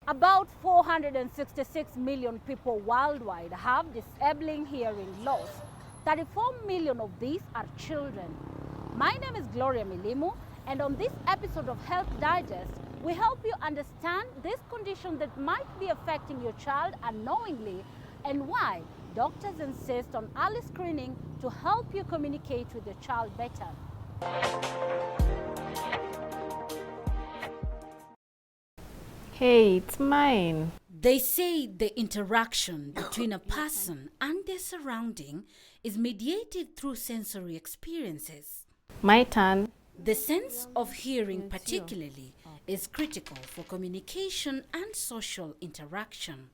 About 466 million people worldwide have disabling hearing loss. 34 million of these are children. My name is Gloria Milimu, and on this episode of Health Digest, we help you understand this condition that might be affecting your child unknowingly and why doctors insist on early screening to help you communicate with your child better. Hey, it's mine. They say the interaction between a person and their surrounding is mediated through sensory experiences. My turn. The sense of hearing particularly is critical for communication and social interaction.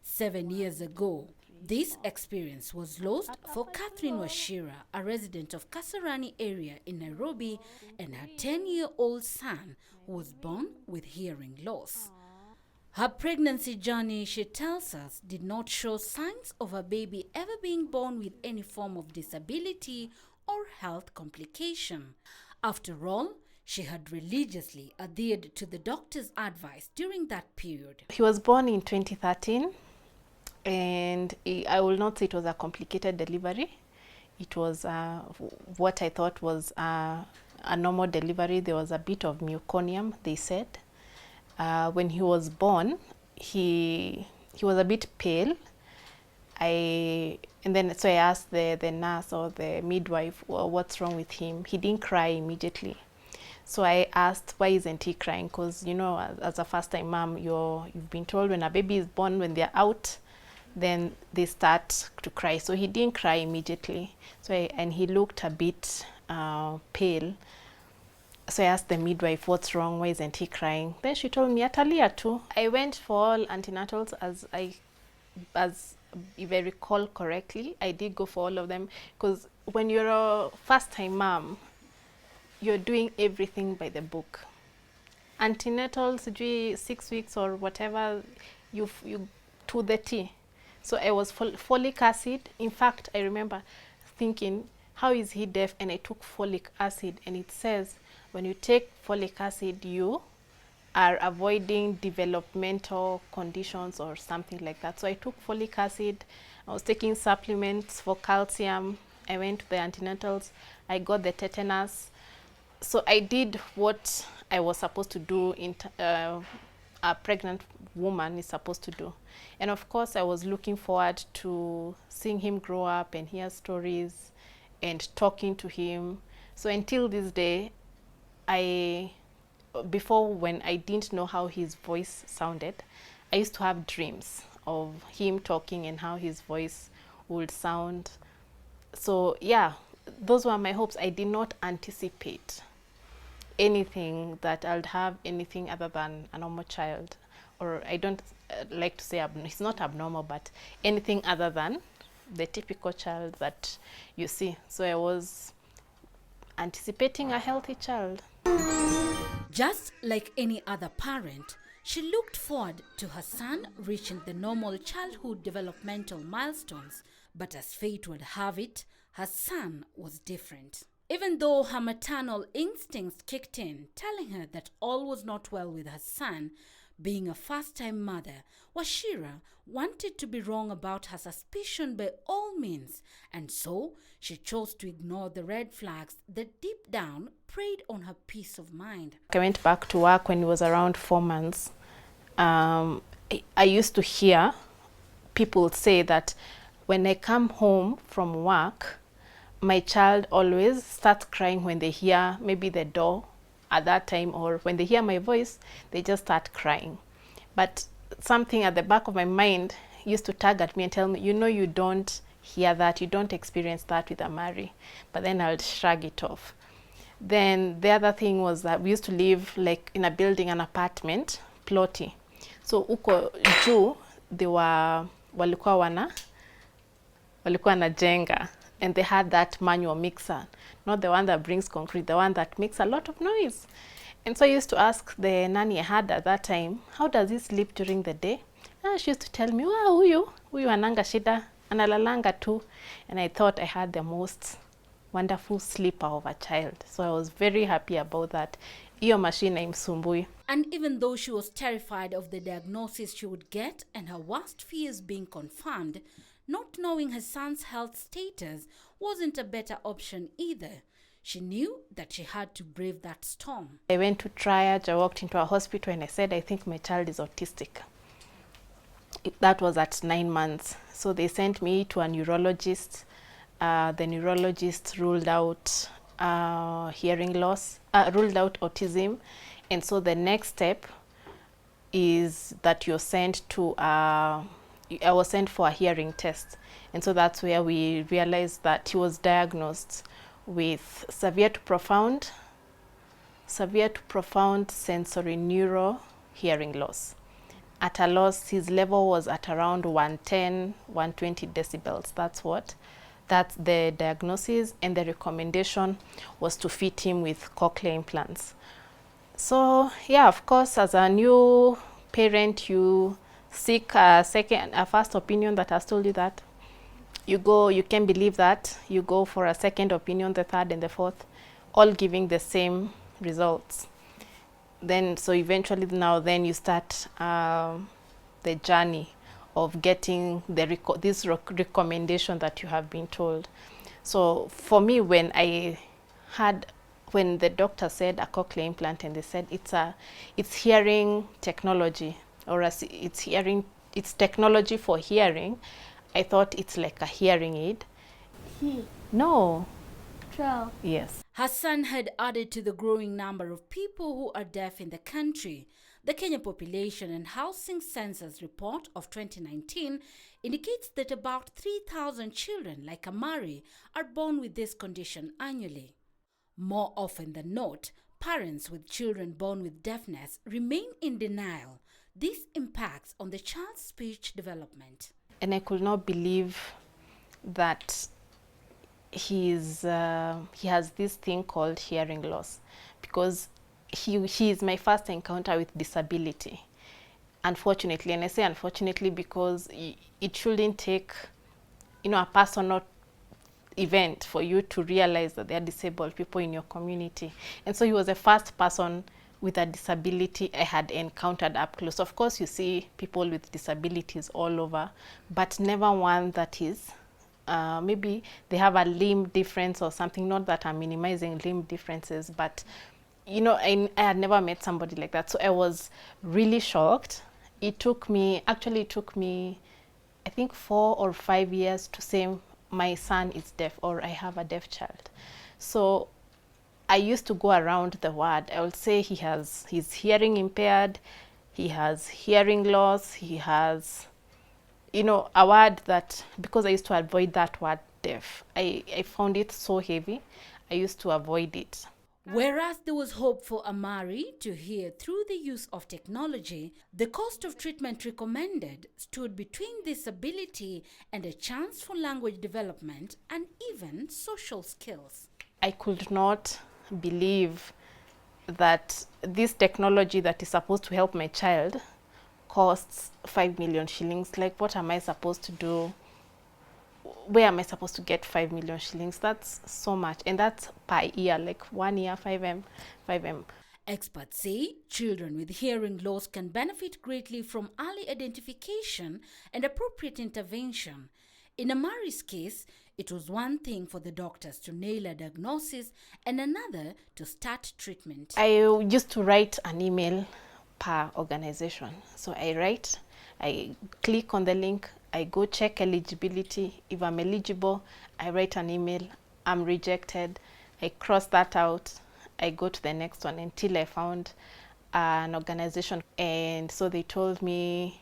7 years ago, this experience was lost for Catherine Wachira, a resident of Kasarani area in Nairobi, and her 10-year-old son who was born with hearing loss. Her pregnancy journey, she tells us, did not show signs of her baby ever being born with any form of disability or health complication. After all, she had religiously adhered to the doctor's advice during that period. He was born in 2013, and I will not say it was a complicated delivery. It was what I thought was a normal delivery. There was a bit of meconium, they said. When he was born, he was a bit pale. So I asked the nurse or the midwife, well, what's wrong with him? He didn't cry immediately. So I asked, why isn't he crying? Because, you know, as a first-time mom, you've been told when a baby is born, when they're out, then they start to cry. So he didn't cry immediately. And he looked a bit pale. So I asked the midwife, what's wrong? Why isn't he crying? Then she told me, Atalia too. I went for all antenatals as if I recall correctly. I did go for all of them because when you're a first-time mom, you're doing everything by the book. Antenatals, 6 weeks or whatever, you to the T. So I was folic acid. In fact, I remember thinking, how is he deaf? And I took folic acid, and it says, when you take folic acid, you are avoiding developmental conditions or something like that. So I took folic acid. I was taking supplements for calcium. I went to the antenatals. I got the tetanus. So I did what I was supposed to do a pregnant woman is supposed to do. And of course, I was looking forward to seeing him grow up and hear stories and talking to him. So until this day, before when I didn't know how his voice sounded, I used to have dreams of him talking and how his voice would sound. So yeah, those were my hopes. I did not anticipate anything that I'd have anything other than a normal child. Or I don't like to say it's not abnormal, but anything other than the typical child that you see. So I was anticipating a healthy child. Just like any other parent, she looked forward to her son reaching the normal childhood developmental milestones. But as fate would have it, her son was different. Even though her maternal instincts kicked in, telling her that all was not well with her son, being a first-time mother, Wachira wanted to be wrong about her suspicion by all means, and so she chose to ignore the red flags that deep down preyed on her peace of mind. I went back to work when it was around 4 months. I used to hear people say that when I come home from work, my child always starts crying when they hear maybe the door at that time, or when they hear my voice, they just start crying. But something at the back of my mind used to tug at me and tell me, you know, you don't hear that, you don't experience that with Amari. But then I'll shrug it off. Then the other thing was that we used to live like in a building, an apartment, ploti. So uko juu, they were walikuwa wanajenga, and they had that manual mixer, not the one that brings concrete, the one that makes a lot of noise. And so I used to ask the nanny I had at that time, how does he sleep during the day? And she used to tell me, wow, huyu ananga shida, analalanga tu. And I thought I had the most wonderful sleeper of a child. So I was very happy about that. Iyo machine haimsumbui. And even though she was terrified of the diagnosis she would get and her worst fears being confirmed, not knowing her son's health status wasn't a better option either. She knew that she had to brave that storm. I went to triage, I walked into a hospital and I said, I think my child is autistic. That was at 9 months. So they sent me to a neurologist. The neurologist ruled out hearing loss, ruled out autism. And so the next step is that you're sent to, I was sent for a hearing test. And so that's where we realized that he was diagnosed with severe to profound sensory neural hearing loss. At a loss, his level was at around 110, 120 decibels. That's the diagnosis, and the recommendation was to fit him with cochlear implants. So yeah, of course, as a new parent, you seek a first opinion that has told you that. You can believe that. You go for a second opinion, the third and the fourth, all giving the same results. Then, so eventually then you start the journey of getting this recommendation that you have been told. So for me, when the doctor said a cochlear implant and they said it's hearing technology, or it's technology for hearing, I thought it's like a hearing aid. No. Child. Yes. Hassan had added to the growing number of people who are deaf in the country. The Kenya Population and Housing Census report of 2019 indicates that about 3,000 children like Amari are born with this condition annually. More often than not, parents with children born with deafness remain in denial. This impacts on the child's speech development. And I could not believe that he has this thing called hearing loss, because he is my first encounter with disability, unfortunately. And I say unfortunately because it shouldn't take, a personal event for you to realize that there are disabled people in your community. And so he was the first person with a disability I had encountered up close. Of course, you see people with disabilities all over, but never one that is maybe they have a limb difference or something. Not that I'm minimizing limb differences, but I had never met somebody like that. So I was really shocked. It took me, I think 4 or 5 years to say my son is deaf or I have a deaf child. So I used to go around the word. I would say he's hearing impaired, he has hearing loss, he has, a word that, because I used to avoid that word deaf, I found it so heavy, I used to avoid it. Whereas there was hope for Amari to hear through the use of technology, the cost of treatment recommended stood between this ability and a chance for language development and even social skills. I could not believe that this technology that is supposed to help my child costs 5 million shillings. Like, what am I supposed to do? Where am I supposed to get 5 million shillings? That's so much. And that's per year, like 1 year, 5M. Experts say children with hearing loss can benefit greatly from early identification and appropriate intervention. In Amari's case, it was one thing for the doctors to nail a diagnosis and another to start treatment. I used to write an email per organization. So I click on the link, I go check eligibility. If I'm eligible, I write an email. I'm rejected, I cross that out. I go to the next one until I found an organization. And so they told me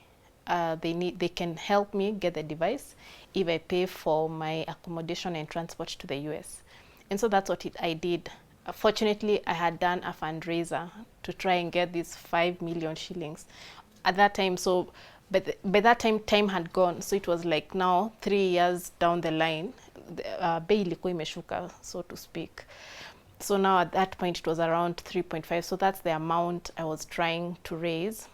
they can help me get the device if I pay for my accommodation and transport to the US. And so that's what I did. Fortunately, I had done a fundraiser to try and get these 5 million shillings at that time. So but by that time had gone, so it was like now 3 years down the line, bei ilikuwa imeshuka, so to speak. So now at that point it was around 3.5, so that's the amount I was trying to raise.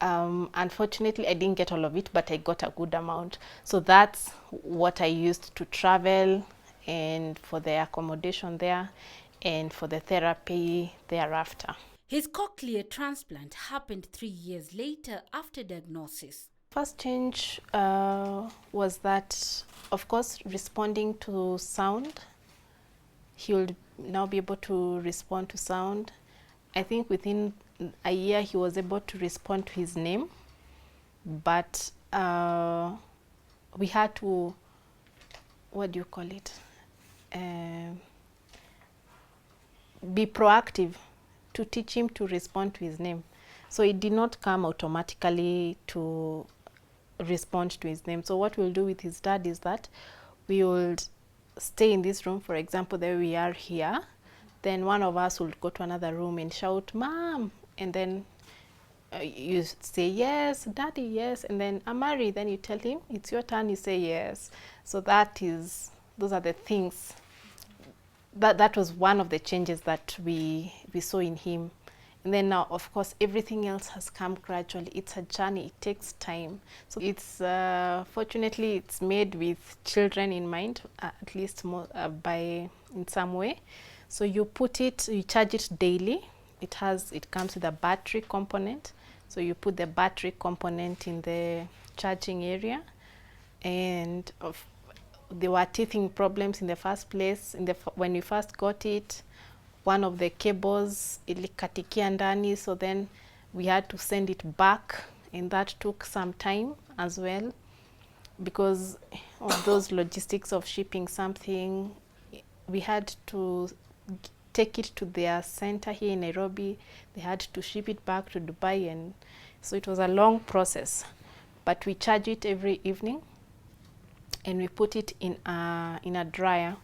Unfortunately, I didn't get all of it, but I got a good amount. So that's what I used to travel and for the accommodation there and for the therapy thereafter. His cochlear transplant happened 3 years later after diagnosis. First change was that, of course, responding to sound. He will now be able to respond to sound. I think within a year he was able to respond to his name, but we had to, what do you call it, be proactive to teach him to respond to his name. So it did not come automatically to respond to his name. So what we'll do with his dad is that we will stay in this room, for example, there we are here, then one of us will go to another room and shout, "Mom," and then you say, "Yes, Daddy, yes," and then, "Amari," then you tell him, "It's your turn," you say, "Yes." So those are the things, that was one of the changes that we saw in him. And then now, of course, everything else has come gradually. It's a journey, it takes time. So it's, fortunately, it's made with children in mind, at least in some way. So you charge it daily. It comes with a battery component. So you put the battery component in the charging area. And there were teething problems in the first place. When we first got it, one of the cables ilikatikia ndani, so then we had to send it back, and that took some time as well because of those logistics of shipping something. We had to take it to their center here in Nairobi. They had to ship it back to Dubai, and so it was a long process. But we charge it every evening, and we put it in a dryer.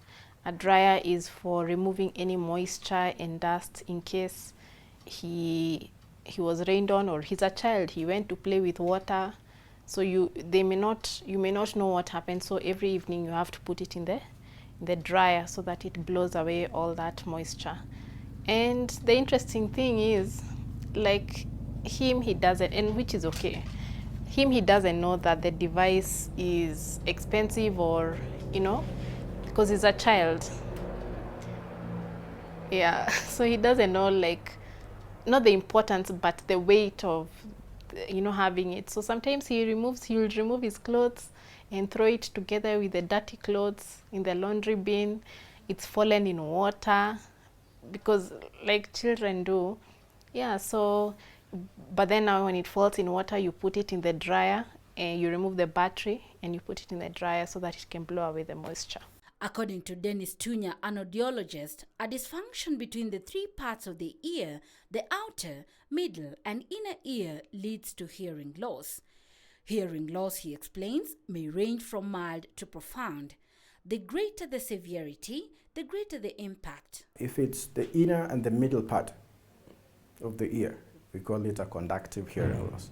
A dryer is for removing any moisture and dust in case he was rained on, or he's a child, he went to play with water. So you may not know what happened. So every evening you have to put it in the dryer so that it blows away all that moisture. And the interesting thing is, like him, he doesn't, and which is okay. He doesn't know that the device is expensive, or because he's a child. Yeah, so he doesn't know, like, not the importance, but the weight of, having it. So sometimes he'll remove his clothes and throw it together with the dirty clothes in the laundry bin. It's fallen in water, because like children do. Yeah, so, but then now when it falls in water, you put it in the dryer and you remove the battery and you put it in the dryer so that it can blow away the moisture. According to Dennis Tunya, an audiologist, a dysfunction between the 3 parts of the ear, the outer, middle, and inner ear, leads to hearing loss. Hearing loss, he explains, may range from mild to profound. The greater the severity, the greater the impact. If it's the inner and the middle part of the ear, we call it a conductive hearing loss.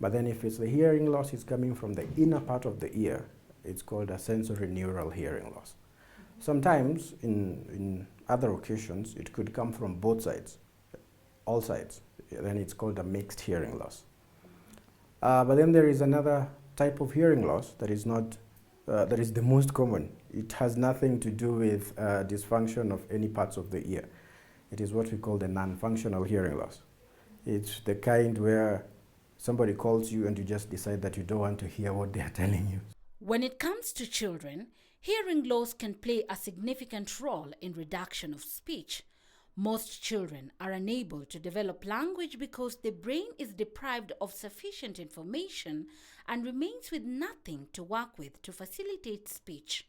But then if it's the hearing loss is coming from the inner part of the ear, it's called a sensory neural hearing loss. Sometimes, in other occasions, it could come from both sides, all sides. Then it's called a mixed hearing loss. But then there is another type of hearing loss that is the most common. It has nothing to do with dysfunction of any parts of the ear. It is what we call the non-functional hearing loss. It's the kind where somebody calls you and you just decide that you don't want to hear what they are telling you. When it comes to children, hearing loss can play a significant role in reduction of speech. Most children are unable to develop language because the brain is deprived of sufficient information and remains with nothing to work with to facilitate speech.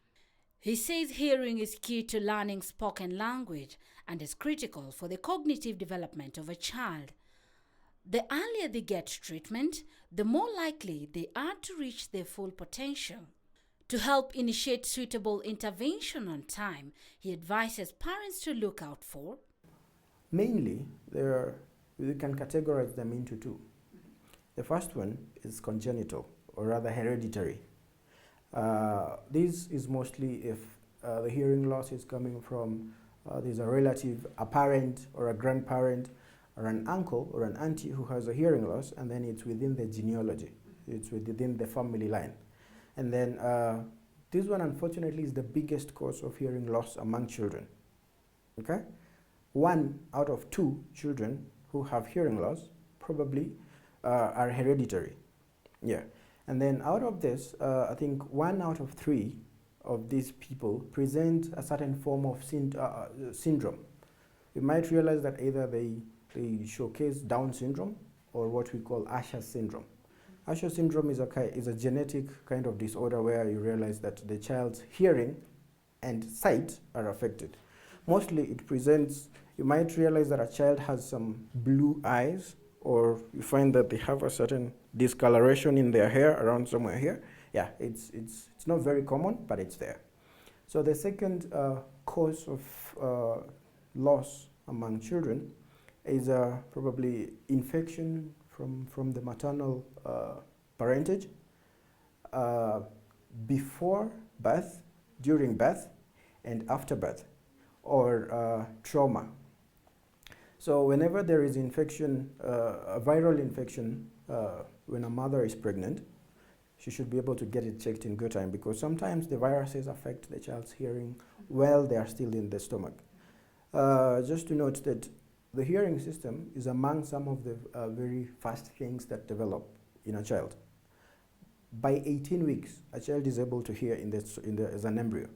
He says hearing is key to learning spoken language and is critical for the cognitive development of a child. The earlier they get treatment, the more likely they are to reach their full potential. To help initiate suitable intervention on time, he advises parents to look out for. Mainly, we can categorize them into 2. The first one is congenital, or rather hereditary. This is mostly if the hearing loss is coming from there's a relative, a parent or a grandparent or an uncle or an auntie who has a hearing loss, and then it's within the genealogy, it's within the family line. And then this one, unfortunately, is the biggest cause of hearing loss among children. Okay? 1 out of 2 children who have hearing loss probably are hereditary. Yeah. And then out of this, I think 1 out of 3 of these people present a certain form of syndrome. You might realize that either they showcase Down syndrome or what we call Usher syndrome. Usher syndrome is a genetic kind of disorder where you realize that the child's hearing and sight are affected. Mostly it presents, you might realize that a child has some blue eyes, or you find that they have a certain discoloration in their hair around somewhere here. Yeah, it's not very common, but it's there. So the second cause of loss among children is probably infection from the maternal parentage before birth, during birth, and after birth, or trauma. So whenever there is infection, a viral infection, when a mother is pregnant, she should be able to get it checked in good time, because sometimes the viruses affect the child's hearing while they are still in the stomach. Just to note that the hearing system is among some of the very fast things that develop in a child. By 18 weeks, a child is able to hear as an embryo.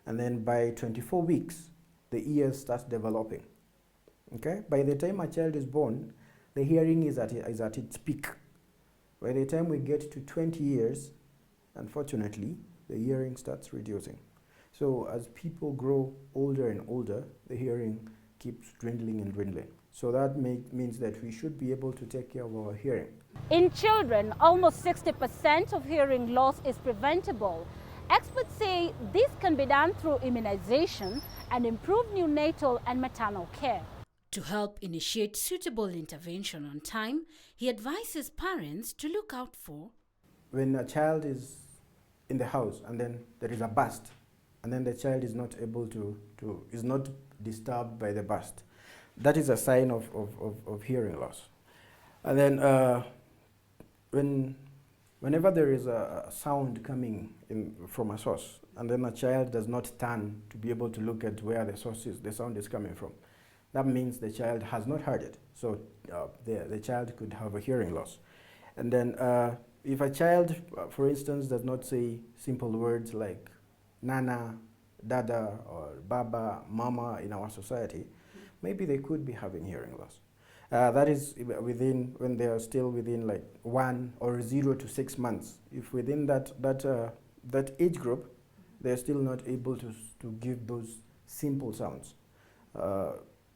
And then by 24 weeks, the ears start developing. Okay? By the time a child is born, the hearing is at its peak. By the time we get to 20 years, unfortunately, the hearing starts reducing. So as people grow older and older, the hearing keeps dwindling and dwindling. So that means that we should be able to take care of our hearing. In children, almost 60% of hearing loss is preventable. Experts say this can be done through immunization and improved neonatal and maternal care. To help initiate suitable intervention on time, he advises parents to look out for: when a child is in the house and then there is a burst, and then the child is not able is not disturbed by the burst, that is a sign of hearing loss. And then whenever there is a sound coming in from a source, and then a child does not turn to be able to look at where the sound is coming from, that means the child has not heard it. So the child could have a hearing loss. And then if a child, for instance, does not say simple words like Nana, Dada, or Baba, Mama in our society, maybe they could be having hearing loss. That is when they are still within like 1 or 0 to 6 months. If within that age group, they're still not able to give those simple sounds,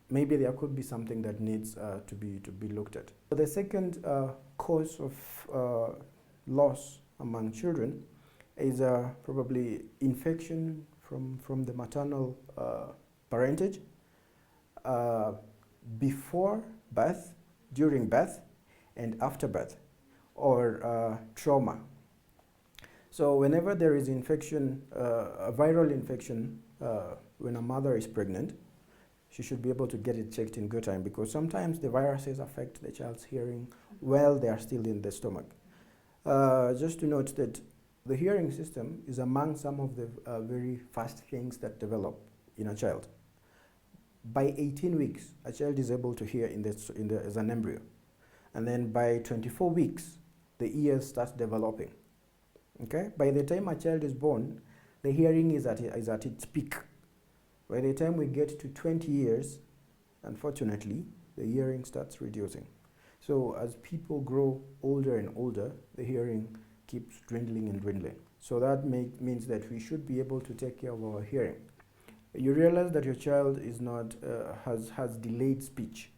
maybe there could be something that needs to be looked at. The second cause of loss among children is probably infection from the maternal parentage before birth, during birth, and after birth, or trauma. So whenever there is infection, a viral infection, when a mother is pregnant, she should be able to get it checked in good time, because sometimes the viruses affect the child's hearing while they are still in the stomach. Just to note that the hearing system is among some of the very fast things that develop in a child. By 18 weeks, a child is able to hear as an embryo. And then by 24 weeks, the ears start developing. Okay? By the time a child is born, the hearing is at its peak. By the time we get to 20 years, unfortunately, the hearing starts reducing. So as people grow older and older, the hearing keeps dwindling and dwindling. So that means that we should be able to take care of our hearing. You realize that your child is not has delayed speech.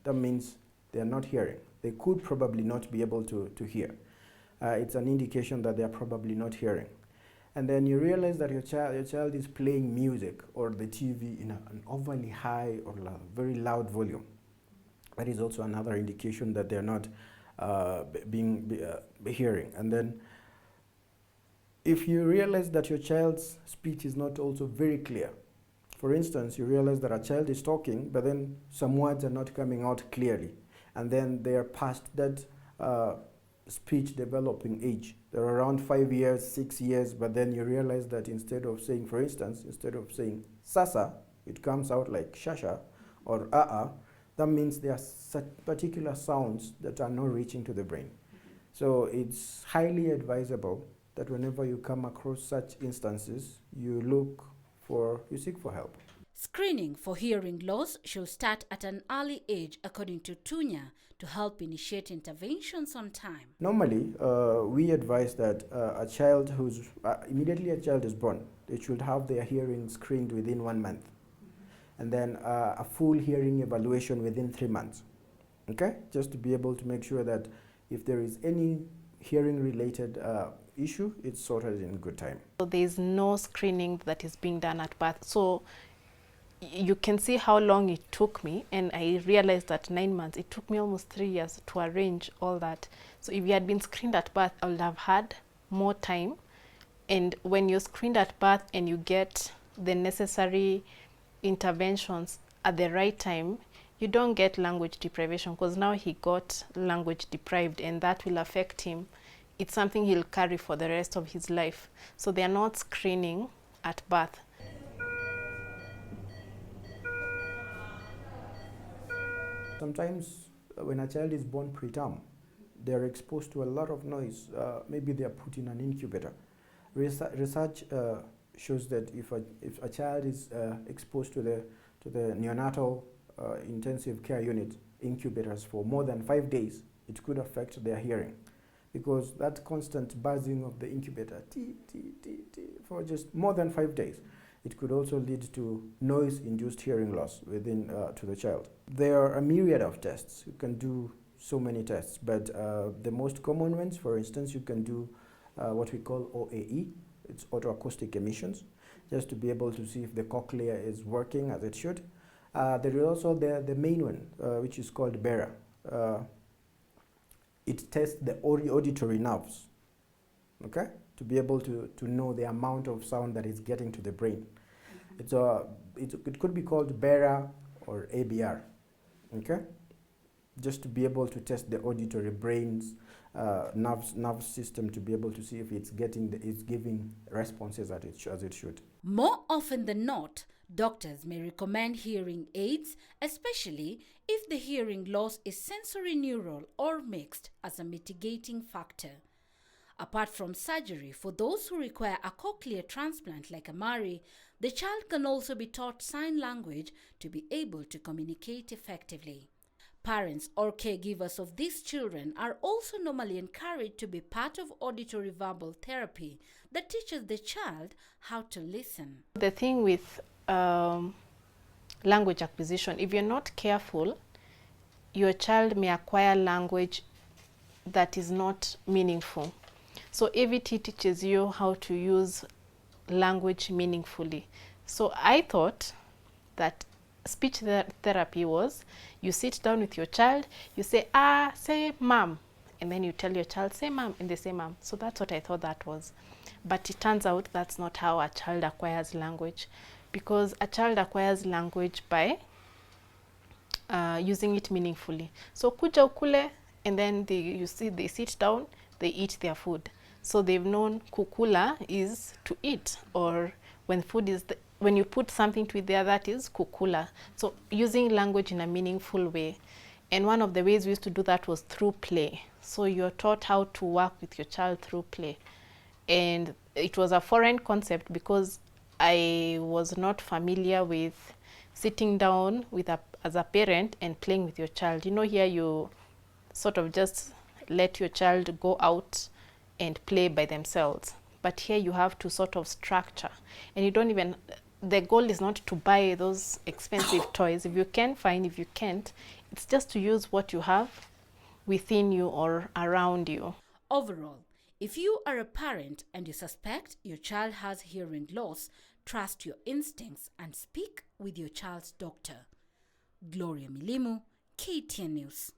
That means they are not hearing. They could probably not be able to hear. It's an indication that they are probably not hearing. And then you realize that your child is playing music or the TV in an overly high or very loud volume. That is also another indication that they're not hearing. And then if you realize that your child's speech is not also very clear, for instance, you realize that a child is talking, but then some words are not coming out clearly, and then they are past that speech developing age. They're around 5 years, 6 years, but then you realize that instead of saying, for instance, instead of saying sasa, it comes out like shasha, or that means there are such particular sounds that are not reaching to the brain. So it's highly advisable that whenever you come across such instances, you seek for help. Screening for hearing loss should start at an early age, according to Tunya, to help initiate interventions on time. Normally, we advise that a child immediately a child is born, they should have their hearing screened within 1 month, and then a full hearing evaluation within 3 months. Okay, just to be able to make sure that if there is any hearing-related issue, it's sorted in good time. So there is no screening that is being done at birth. So you can see how long it took me, and I realized that 9 months, it took me almost 3 years to arrange all that. So if you had been screened at birth, I would have had more time. And when you're screened at birth and you get the necessary interventions at the right time, you don't get language deprivation, because now he got language deprived, and that will affect him. It's something he'll carry for the rest of his life. So they are not screening at birth. Sometimes when a child is born preterm, they're exposed to a lot of noise. Maybe they are put in an incubator. Research shows that if a child is exposed to the neonatal intensive care unit incubators for more than 5 days, it could affect their hearing, because that constant buzzing of the incubator for just more than 5 days, it could also lead to noise-induced hearing loss to the child. There are a myriad of tests. You can do so many tests, but the most common ones, for instance, you can do what we call OAE. It's otoacoustic emissions, just to be able to see if the cochlea is working as it should. There is also the main one, which is called BERA. It tests the auditory nerves, okay, to be able to know the amount of sound that is getting to the brain. It could be called BERA or ABR, okay, just to be able to test the auditory brain's nerve system, to be able to see if it's giving responses as it should. More often than not, doctors may recommend hearing aids, especially if the hearing loss is sensory neural or mixed, as a mitigating factor. Apart from surgery, for those who require a cochlear transplant like Amari, the child can also be taught sign language to be able to communicate effectively. Parents or caregivers of these children are also normally encouraged to be part of auditory verbal therapy that teaches the child how to listen. The thing with language acquisition, if you're not careful, your child may acquire language that is not meaningful. So AVT teaches you how to use language meaningfully. So I thought that speech therapy was, you sit down with your child, you say, say mom, and then you tell your child, say mom, and they say mom. So that's what I thought that was. But it turns out that's not how a child acquires language, because a child acquires language by using it meaningfully. So kuja ukule, and then they sit down, they eat their food. So they've known kukula is to eat, or when food is when you put something to it there, that is kukula. So using language in a meaningful way. And one of the ways we used to do that was through play. So you're taught how to work with your child through play. And it was a foreign concept, because I was not familiar with sitting down as a parent and playing with your child. You know, here you sort of just let your child go out and play by themselves. But here you have to sort of structure. And you don't even, the goal is not to buy those expensive toys. If you can, fine. If you can't, it's just to use what you have within you or around you. Overall, if you are a parent and you suspect your child has hearing loss, trust your instincts and speak with your child's doctor. Gloria Milimu, KTN News.